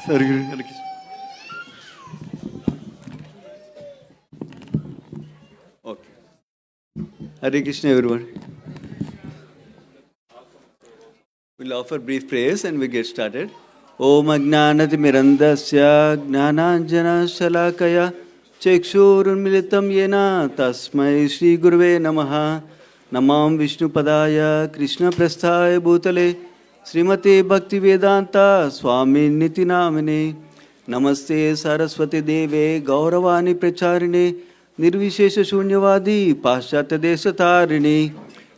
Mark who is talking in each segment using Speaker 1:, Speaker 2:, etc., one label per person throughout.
Speaker 1: Sorry, Hare Krishna. Okay. Hare Krishna, everyone. We'll offer brief prayers and we get started. Om Agnanatimirandasya Gnananjana Shalakaya Chekshurunmilitam Yena Tasmai Shri Guruve Namaha Namam Vishnu Padaya Krishna Prasthaya Bhutale Srimate Bhakti Vedanta Swami Niti Namine Namaste Saraswati Deve Gauravani Pracharine Nirvishesha Shunyavadi Paschatya Desatarini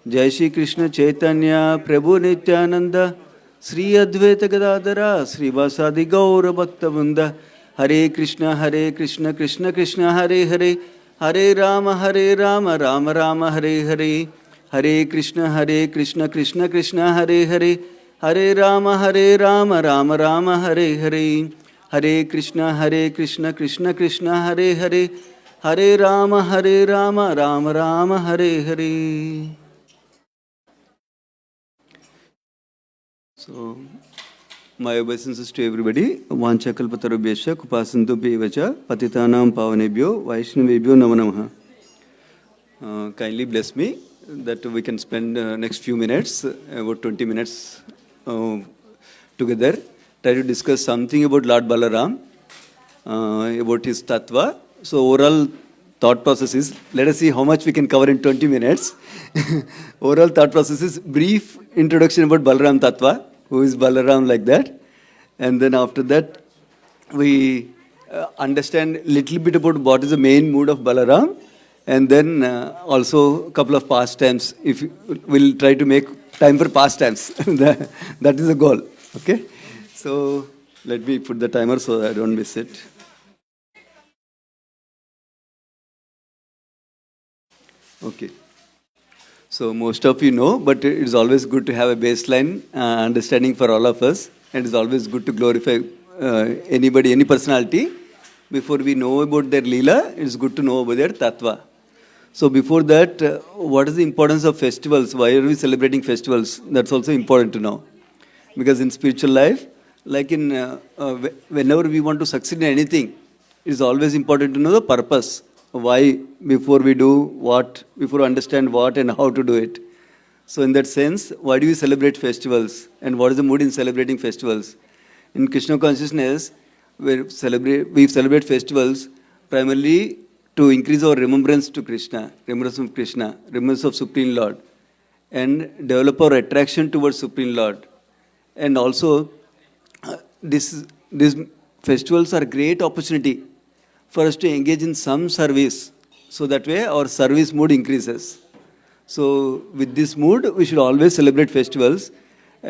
Speaker 1: Jai Shri Krishna Chaitanya Prabhu Nityananda Sri Advaita Gadadara Sri Vasadi Gaura Bhakta Vrinda Hare Krishna Krishna Krishna Hare Hare Hare Rama Rama Rama Hare Hare Hare Krishna Krishna Krishna Hare Hare Hare Rama Rama Rama Hare Hare Hare Krishna Krishna Krishna Hare Hare Hare Rama Rama Hare Hare. So, my obeisances to everybody. Vanchakalpatarubhyasya kupasantu bevacha patitanam pavanebhyo vaishnavebhyo namo namaha. Kindly bless me that we can spend next few minutes, about 20 minutes together. Try to discuss something about Lord Balaram, about his tattva. So overall thought process is, let us see how much we can cover in 20 minutes. Overall thought process is brief introduction about Balaram tattva. Who is Balaram, like that. And then after that, we understand little bit about what is the main mood of Balaram. And then also a couple of pastimes. If we'll try to make time for pastimes. That is the goal. Okay. So let me put the timer so I don't miss it. Okay. So most of you know, but it's always good to have a baseline understanding for all of us. And it's always good to glorify anybody, any personality. Before we know about their Leela, it's good to know about their Tattva. So before that, what is the importance of festivals? Why are we celebrating festivals? That's also important to know. Because in spiritual life, like in whenever we want to succeed in anything, it's always important to know the purpose. Why, before we do what, before we understand what and how to do it. So in that sense, why do we celebrate festivals? And what is the mood in celebrating festivals? In Krishna consciousness, we celebrate festivals primarily to increase our remembrance to Krishna, remembrance of Supreme Lord, and develop our attraction towards Supreme Lord. And also, these festivals are a great opportunity for us to engage in some service, so that way our service mood increases. So with this mood, we should always celebrate festivals,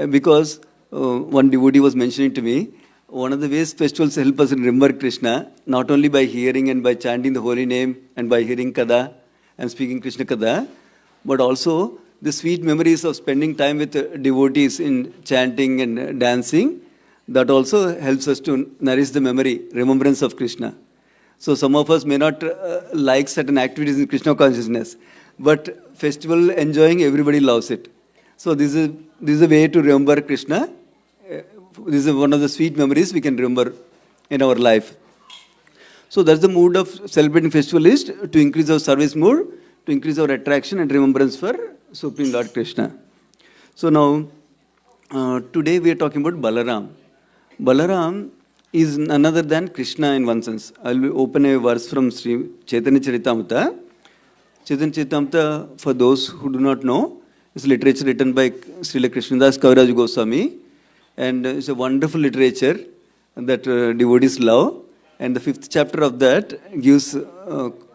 Speaker 1: because one devotee was mentioning to me, one of the ways festivals help us remember Krishna, not only by hearing and by chanting the holy name and by hearing Kada and speaking Krishna Kada, but also the sweet memories of spending time with devotees in chanting and dancing, that also helps us to nourish the memory, remembrance of Krishna. So some of us may not like certain activities in Krishna consciousness, but festival enjoying, everybody loves it. So this is a way to remember Krishna. This is one of the sweet memories we can remember in our life. So that's the mood of celebrating festival, is to increase our service mood, to increase our attraction and remembrance for Supreme Lord Krishna. So now, today we are talking about Balaram. Balaram is none other than Krishna in one sense. I will open a verse from Sri Chaitanya Charitamrita. Chaitanya Charitamrita, for those who do not know, is literature written by Srila Krishnadas Kaviraj Goswami. And it's a wonderful literature that devotees love. And the 5th chapter of that gives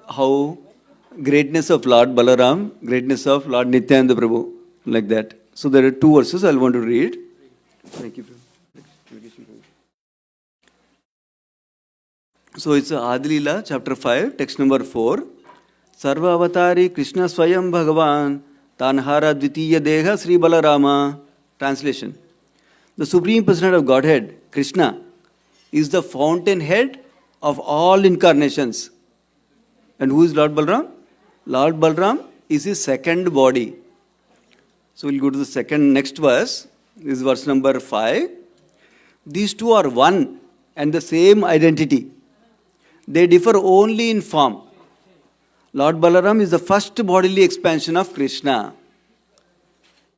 Speaker 1: how greatness of Lord Balaram, greatness of Lord Nityananda Prabhu, like that. So there are 2 verses I want to read. Thank you. So it's Adilila, chapter 5, text number 4. Sarva Avatari Krishna Swayam Bhagavan Tanhara Dvitiya Deha Sri Balarama. Translation. The Supreme Personality of Godhead, Krishna, is the fountainhead of all incarnations. And who is Lord Balaram? Lord Balaram is his second body. So we'll go to the next verse. This is verse number 5. These two are one and the same identity. They differ only in form. Lord Balaram is the first bodily expansion of Krishna.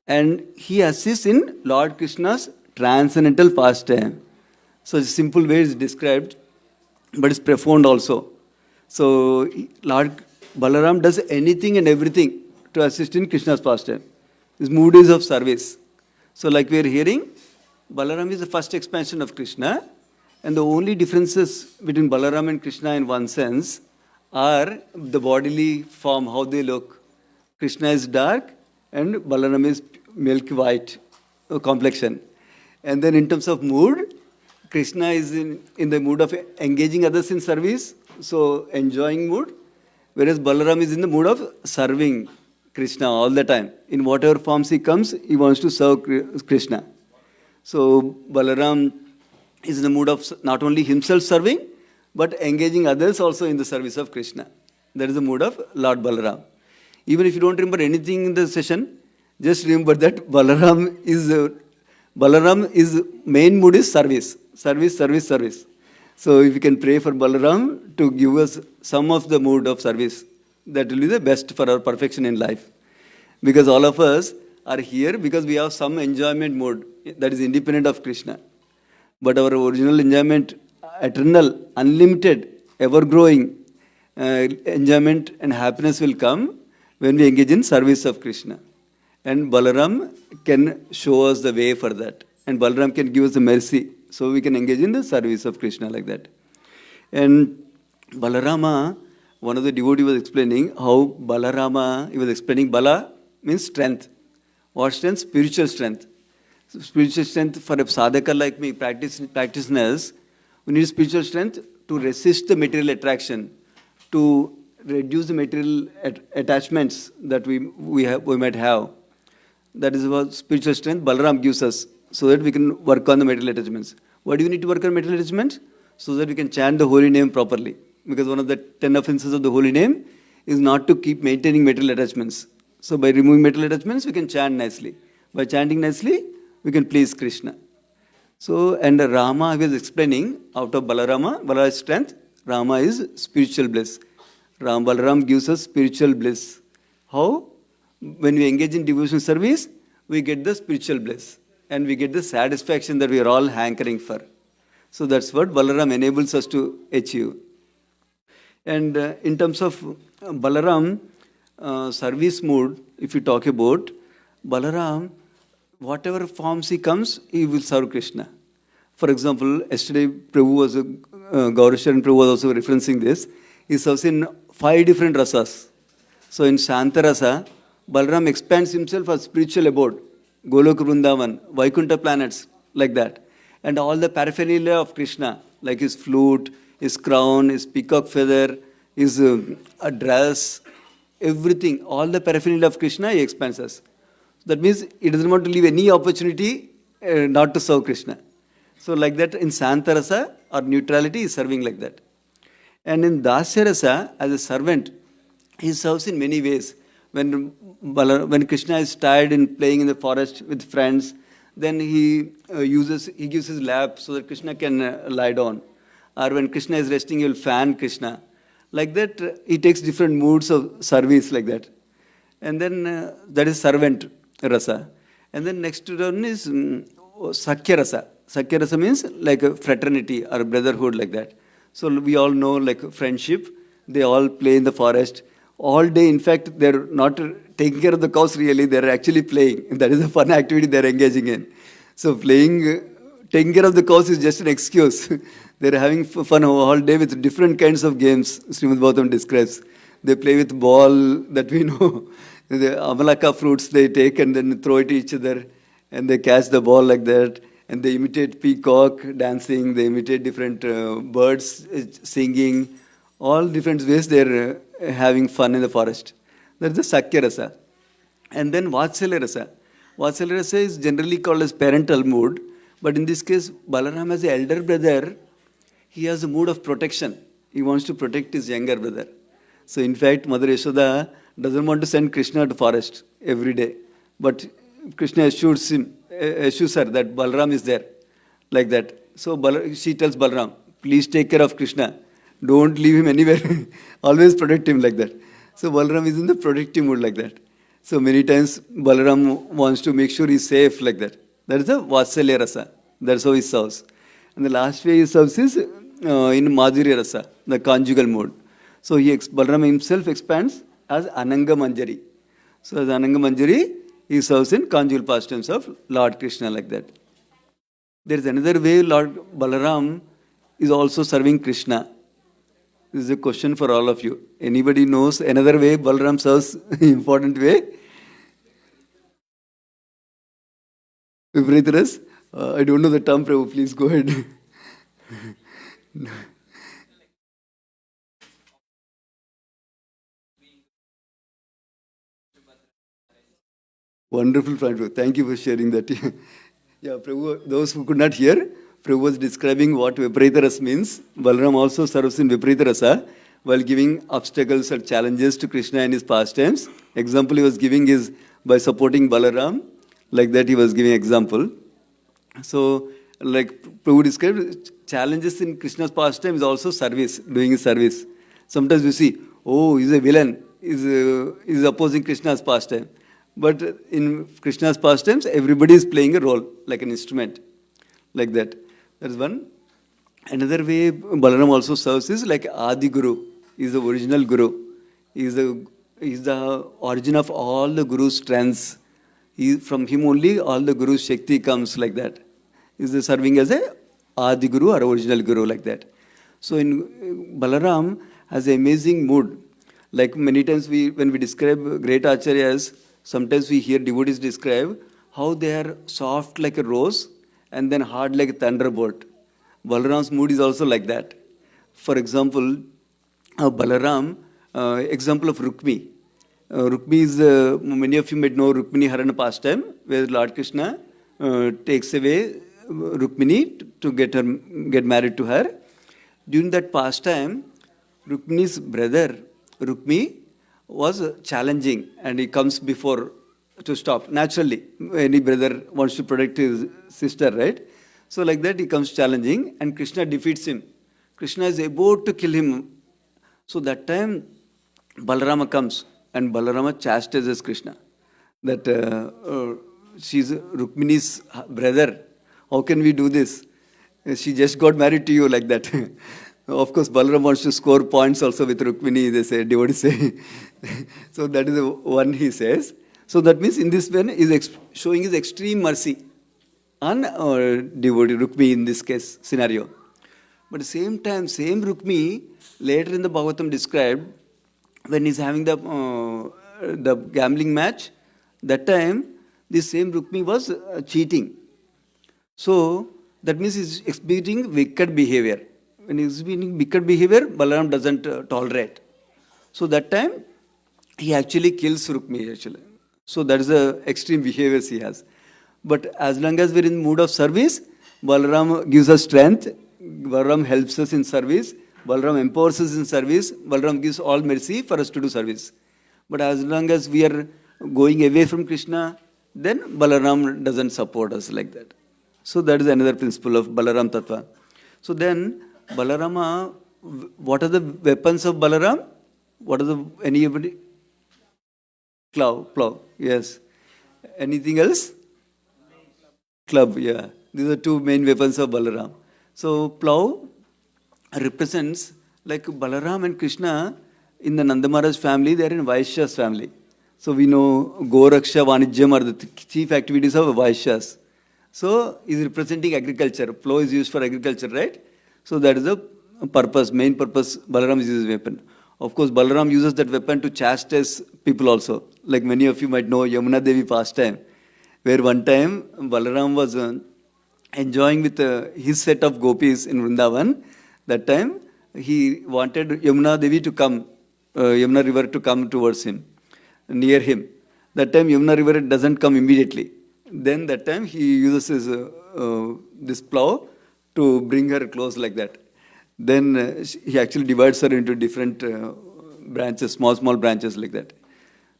Speaker 1: And he assists in Lord Krishna's transcendental pastime. So a simple way is described, but it's profound also. So Lord Balaram does anything and everything to assist in Krishna's pastime. His mood is of service. So like we are hearing, Balaram is the first expansion of Krishna, and the only differences between Balaram and Krishna in one sense are the bodily form, how they look. Krishna is dark and Balaram is milk white complexion. And then in terms of mood, Krishna is in the mood of engaging others in service, so enjoying mood, whereas Balaram is in the mood of serving Krishna all the time. In whatever forms he comes, he wants to serve Krishna. So Balaram is in the mood of not only himself serving, but engaging others also in the service of Krishna. That is the mood of Lord Balaram. Even if you don't remember anything in the session, just remember that Balaram is main mood is service. Service, service, service. So if you can pray for Balaram to give us some of the mood of service, that will be the best for our perfection in life. Because all of us are here because we have some enjoyment mode that is independent of Krishna. But our original enjoyment, eternal, unlimited, ever-growing enjoyment and happiness will come when we engage in service of Krishna. And Balaram can show us the way for that. And Balaram can give us the mercy. So we can engage in the service of Krishna like that. And Balarama, one of the devotees was explaining how Balarama, he was explaining Bala means strength. What strength? Spiritual strength. So spiritual strength for a sadhaka like me, practitioners, we need spiritual strength to resist the material attraction, to reduce the material attachments that we might have. That is what spiritual strength Balaram gives us, so that we can work on the material attachments. Why do we need to work on material attachments? So that we can chant the holy name properly. Because one of the 10 offenses of the holy name is not to keep maintaining material attachments. So by removing material attachments, we can chant nicely. By chanting nicely, we can please Krishna. So, and Rama was explaining, out of Balara's strength, Rama is spiritual bliss. Balaram gives us spiritual bliss. How? When we engage in devotional service, we get the spiritual bliss. And we get the satisfaction that we are all hankering for. So that's what Balaram enables us to achieve. And in terms of Balaram, service mood, if you talk about, Balaram, whatever forms he comes, he will serve Krishna. For example, yesterday Gaurasharan Prabhu was also referencing this. He serves in 5 different rasas. So in Shanta Rasa, Balaram expands himself as spiritual abode. Golok Vrindavan, Vaikuntha planets, like that. And all the paraphernalia of Krishna, like his flute, his crown, his peacock feather, his dress, everything, all the paraphernalia of Krishna, he expands us. That means he doesn't want to leave any opportunity not to serve Krishna. So like that in Santarasa or neutrality is serving like that. And in Dasyarasa, as a servant, he serves in many ways. When Krishna is tired in playing in the forest with friends, then he gives his lap so that Krishna can lie down. Or when Krishna is resting, he will fan Krishna. Like that, he takes different moods of service like that. And then that is servant rasa. And then next one is Sakya rasa. Sakya rasa means like a fraternity or brotherhood like that. So we all know like friendship. They all play in the forest. All day, in fact, they're not taking care of the cows really. They're actually playing. That is a fun activity they're engaging in. So taking care of the cows is just an excuse. They're having fun all day with different kinds of games, Srimad Bhagavatam describes. They play with ball that we know. The amalaka fruits they take and then throw it to each other. And they catch the ball like that. And they imitate peacock dancing. They imitate different birds singing. All different ways they're having fun in the forest. That's the Sakya Rasa. And then Vatsalya Rasa. Vatsalya Rasa is generally called as parental mood. But in this case, Balaram as the elder brother, he has a mood of protection. He wants to protect his younger brother. So in fact, Mother Yashoda doesn't want to send Krishna to forest every day. But Krishna assures her that Balaram is there. Like that. So she tells Balaram, please take care of Krishna. Don't leave him anywhere. Always protect him like that. So Balaram is in the protective mood like that. So many times Balaram wants to make sure he's safe like that. That is the Vatsalya Rasa. That's how he serves. And the last way he serves is in Madhurya Rasa, the conjugal mode. So Balaram himself expands as Ananga Manjari. So as Ananga Manjari, he serves in conjugal pastimes of Lord Krishna like that. There is another way Lord Balaram is also serving Krishna. This is a question for all of you. Anybody knows another way Balaram serves important way? Vipritaras? I don't know the term, Prabhu. Please go ahead. Wonderful, Prabhu. Thank you for sharing that. Yeah, Prabhu, those who could not hear, Prabhu was describing what Vipritaras means. Balaram also serves in Vipritarasa while giving obstacles or challenges to Krishna in his pastimes. Example he was giving is by supporting Balaram, like that he was giving example. So, like Prabhu described, challenges in Krishna's pastime is also service, doing his service. Sometimes you see, oh, he's a villain, is opposing Krishna's pastime. But in Krishna's pastimes, everybody is playing a role, like an instrument, like that. That is one. Another way Balaram also serves is like Adi Guru. He is the original Guru. He is the origin of all the Guru's strengths. From him only all the Guru's Shakti comes like that. He is serving as a Adi Guru or original Guru like that. So in Balaram has an amazing mood. Like many times when we describe great acharyas, sometimes we hear devotees describe how they are soft like a rose and then hard like a thunderbolt. Balaram's mood is also like that. For example, Balaram, example of Rukmi. Rukmi is, many of you might know Rukmini Harana pastime, where Lord Krishna takes away Rukmini to get married to her. During that pastime, Rukmini's brother, Rukmi, was challenging and he comes before to stop. Naturally, any brother wants to protect his sister, right? So like that he comes challenging and Krishna defeats him. Krishna is about to kill him. So that time Balarama comes and Balarama chastises Krishna. That she's Rukmini's brother. How can we do this? She just got married to you like that. Of course, Balaram wants to score points also with Rukmini, they say, devotees say. So that is the one he says. So that means in this way, he is showing his extreme mercy on devotee, Rukmi in this case, scenario. But at the same time, same Rukmi, later in the Bhagavatam described, when he's having the gambling match, that time, this same Rukmi was cheating. So, that means he's exhibiting wicked behavior. When he's exhibiting wicked behavior, Balaram doesn't tolerate. So, that time, he actually kills Rukmi actually. So, that is the extreme behaviors he has. But as long as we're in mood of service, Balaram gives us strength, Balaram helps us in service, Balaram empowers us in service, Balaram gives all mercy for us to do service. But as long as we are going away from Krishna, then Balaram doesn't support us like that. So that is another principle of Balaram Tattva. So then, Balarama, what are the weapons of Balaram? What are anybody? Plow, yes. Anything else? Club, yeah. These are two main weapons of Balaram. So plow represents, like Balaram and Krishna, in the Nanda Maharaj family, they are in Vaishya's family. So we know Goraksha, Vanijyam are the chief activities of Vaishyas. So is representing agriculture. Plow is used for agriculture, right? So that is the purpose, main purpose Balaram uses weapon. Of course, Balaram uses that weapon to chastise people also. Like many of you might know Yamuna Devi pastime, where one time Balaram was enjoying with his set of gopis in Vrindavan. That time he wanted Yamuna Devi to come, Yamuna river to come towards him, near him. That time Yamuna river doesn't come immediately. Then that time he uses this plow to bring her close like that. Then he actually divides her into different branches, small branches like that.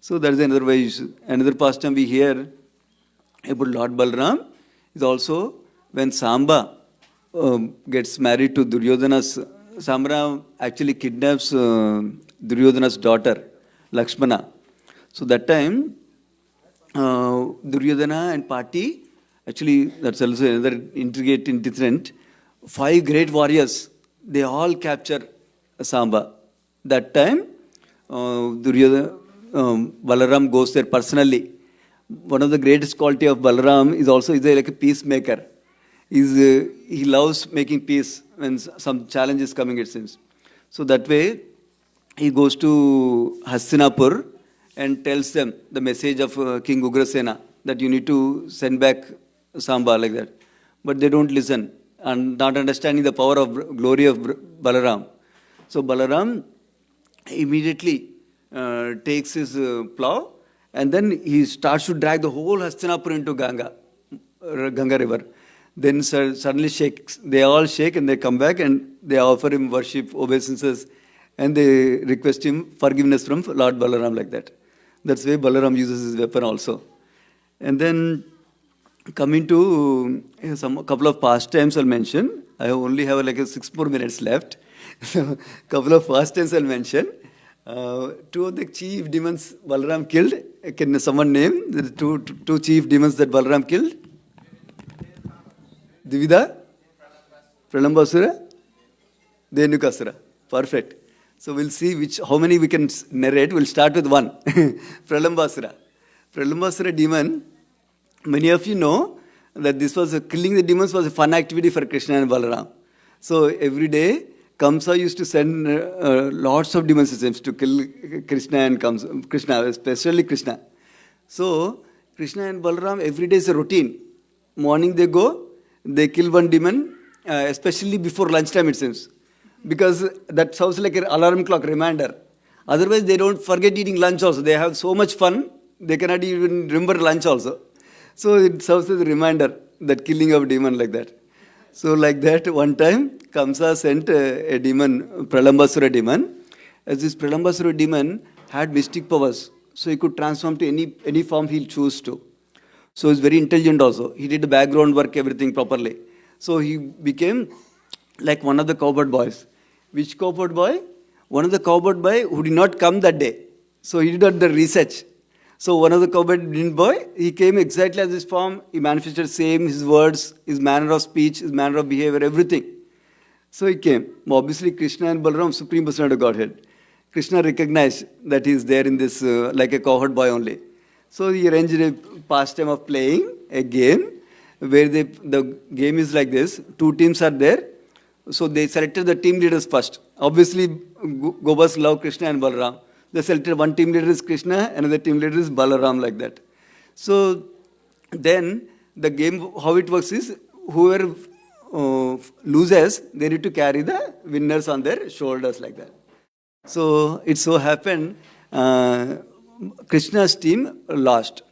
Speaker 1: So that is another way. Another pastime we hear about Lord Balaram is also when Samba gets married to Duryodhana's, Sambara actually kidnaps Duryodhana's daughter, Lakshmana. So that time, Duryodhana and party, actually that's also another intricate incident. 5 great warriors, they all capture Samba. That time, Duryodhana, Balaram goes there personally. One of the greatest quality of Balaram is also is like a peacemaker. He loves making peace when some challenge is coming, it seems. So that way, he goes to Hastinapur and tells them the message of King Ugrasena that you need to send back Samba like that. But they don't listen and not understanding the power of glory of Balaram. So Balaram immediately takes his plow and then he starts to drag the whole Hastinapur into Ganga River. Then suddenly shakes, they all shake and they come back and they offer him worship, obeisances, and they request him forgiveness from Lord Balaram like that. That's why Balaram uses his weapon also. And then coming to some couple of pastimes I'll mention. I only have like 6 more minutes left. So couple of pastimes I'll mention. 2 of the chief demons Balaram killed. Can someone name the two chief demons that Balaram killed? Divida? Pralambasura? Dhenukasura. Perfect. So we'll see how many we can narrate. We'll start with one. Pralambasura. Pralambasura demon, many of you know that this was killing the demons was a fun activity for Krishna and Balaram. So every day, Kamsa used to send lots of demon systems to kill Krishna and Krishna, especially Krishna. So Krishna and Balaram every day is a routine. Morning they go, they kill one demon, especially before lunchtime it seems. Because that sounds like an alarm clock reminder. Otherwise they don't forget eating lunch also. They have so much fun, they cannot even remember lunch also. So it serves as a reminder, that killing of demon like that. So like that, one time, Kamsa sent a demon, Pralambasura demon. As this Pralambasura demon had mystic powers, so he could transform to any form he'll choose to. So he's very intelligent also. He did the background work, everything properly. So he became like one of the cowboy boys. Which cowboy boy? One of the cowboy boy who did not come that day. So he did the research. So one of the cowboy boy, he came exactly as his form. He manifested same, his words, his manner of speech, his manner of behavior, everything. So he came. Obviously, Krishna and Balaram, Supreme Personality of Godhead. Krishna recognized that he is there in this, like a cowherd boy only. So he arranged a pastime of playing a game where the game is like this. 2 teams are there. So they selected the team leaders first. Obviously, Gobas love Krishna and Balaram. They selected one team leader is Krishna, another team leader is Balaram like that. So then the game, how it works is whoever loses, they need to carry the winners on their shoulders like that. So it so happened Krishna's team lost.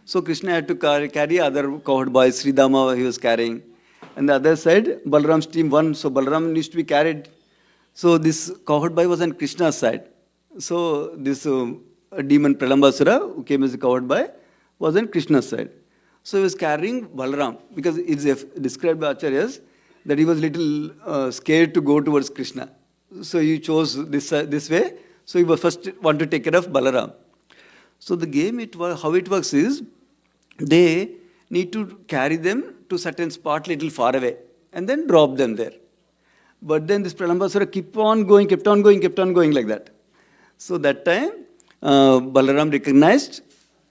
Speaker 1: So Krishna had to carry other cowherd boys, Sridama he was carrying. And the other side, Balaram's team won, so Balaram needs to be carried. So this cowherd boy was on Krishna's side. So this demon Pralambasura, who came as a cowherd boy, was on Krishna's side. So he was carrying Balaram, because it's described by Acharyas that he was little scared to go towards Krishna. So he chose this way. So he was first want to take care of Balaram. So the game, how it works is, they need to carry them to certain spot little far away and then drop them there. But then this Pralambasura kept on going like that. So that time, Balaram recognized,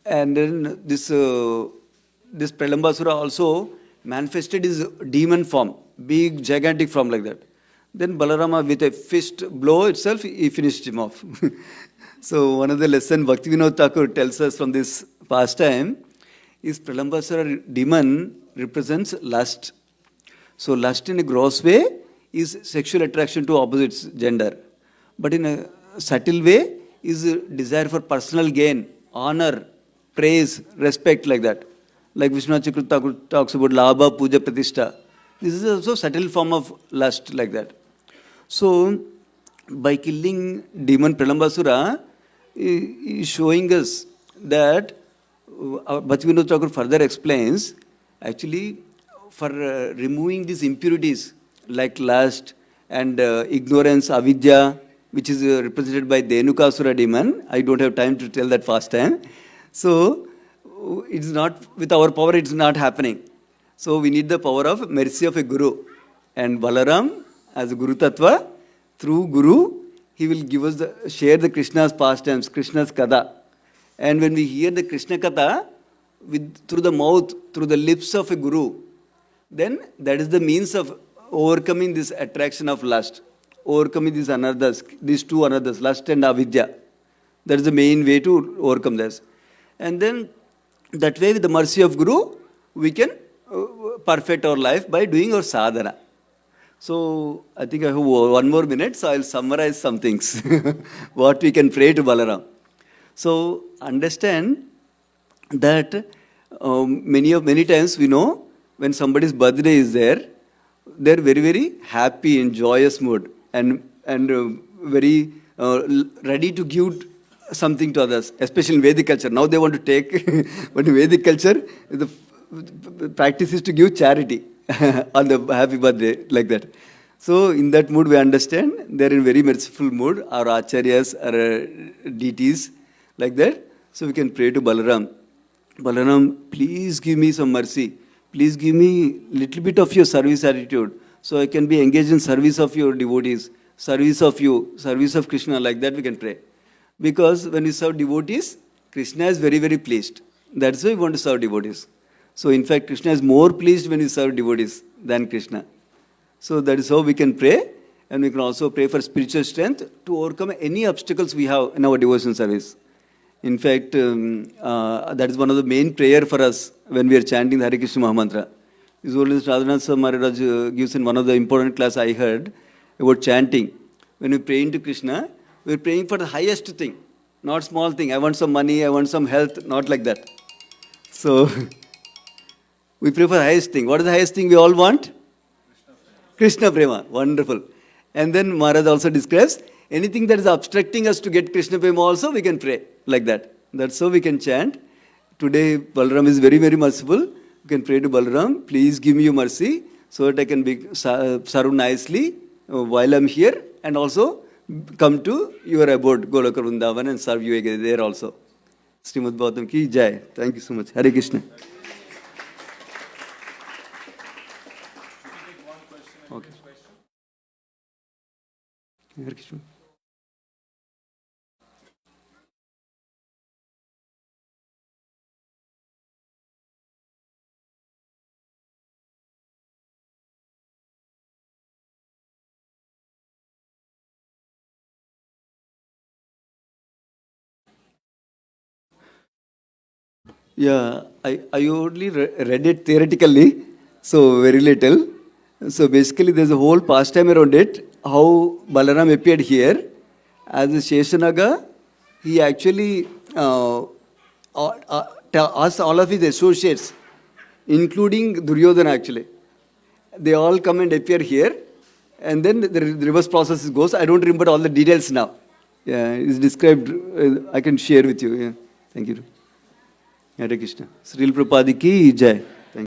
Speaker 1: and then this Pralambasura also manifested his demon form, big gigantic form like that. Then Balarama with a fist blow itself, he finished him off. So one of the lessons Bhaktivinoda Thakur tells us from this pastime is Pralambasura demon represents lust. So lust in a gross way is sexual attraction to opposite gender. But in a subtle way is a desire for personal gain, honor, praise, respect like that. Like Vishwanath Chakravarti Thakur talks about Labha, Puja, Pratishtha. This is also a subtle form of lust like that. So by killing demon Pralambasura, he is showing us that Bhaktivinoda Thakur further explains, actually for removing these impurities like lust and ignorance, avidya, which is represented by the Dhenukasura demon. I don't have time to tell that fast time. So it's not, with our power, it's not happening. So we need the power of mercy of a Guru. And Balaram, as a Guru Tattva, through Guru, he will give us share the Krishna's pastimes, Krishna's Katha. And when we hear the Krishna Katha, through the mouth, through the lips of a Guru, then that is the means of overcoming this attraction of lust, overcoming these anarthas, these two anarthas, lust and avidya. That is the main way to overcome this. And then that way, with the mercy of Guru, we can perfect our life by doing our sadhana. So I think I have 1 more minute, so I'll summarize some things, what we can pray to Balaram. So understand that many times we know when somebody's birthday is there, they're very, very happy in joyous mood and very ready to give something to others, especially in Vedic culture. Now they want to take, but in Vedic culture, the practice is to give charity on the happy birthday, like that. So in that mood, we understand they're in very merciful mood, our acharyas, our deities, like that. So we can pray to Balaram. Balaram, please give me some mercy. Please give me little bit of your service attitude, so I can be engaged in service of your devotees, service of you, service of Krishna, like that we can pray. Because when we serve devotees, Krishna is very, very pleased. That's why we want to serve devotees. So in fact, Krishna is more pleased when we serve devotees than Krishna. So that is how we can pray. And we can also pray for spiritual strength to overcome any obstacles we have in our devotion service. In fact, that is one of the main prayer for us when we are chanting the Hare Krishna Mahamantra. This is what Radhanath Maharaj gives in one of the important class I heard about chanting. When we pray into Krishna, we are praying for the highest thing, not small thing. I want some money, I want some health, not like that. So we pray for the highest thing. What is the highest thing we all want? Krishna Prema. Wonderful. And then Maharaj also describes anything that is obstructing us to get Krishna Prema also, we can pray like that. That's how we can chant. Today, Balaram is very, very merciful. You can pray to Balaram, please give me your mercy so that I can serve nicely while I'm here and also come to your abode, Goloka Vrindavan, and serve you there also. Srimad Bhagavatam ki jai. Thank you so much. Hare Krishna. Okay. Hare Krishna. Yeah, I only read it theoretically, so very little. So basically, there's a whole pastime around it. How Balaram appeared here as a Sheshanaga, he actually asked all of his associates, including Duryodhana actually. They all come and appear here, and then the reverse process goes. I don't remember all the details now. Yeah, it's described. I can share with you. Yeah, thank you. Hare Krishna. Srila Prabhupada ki jai.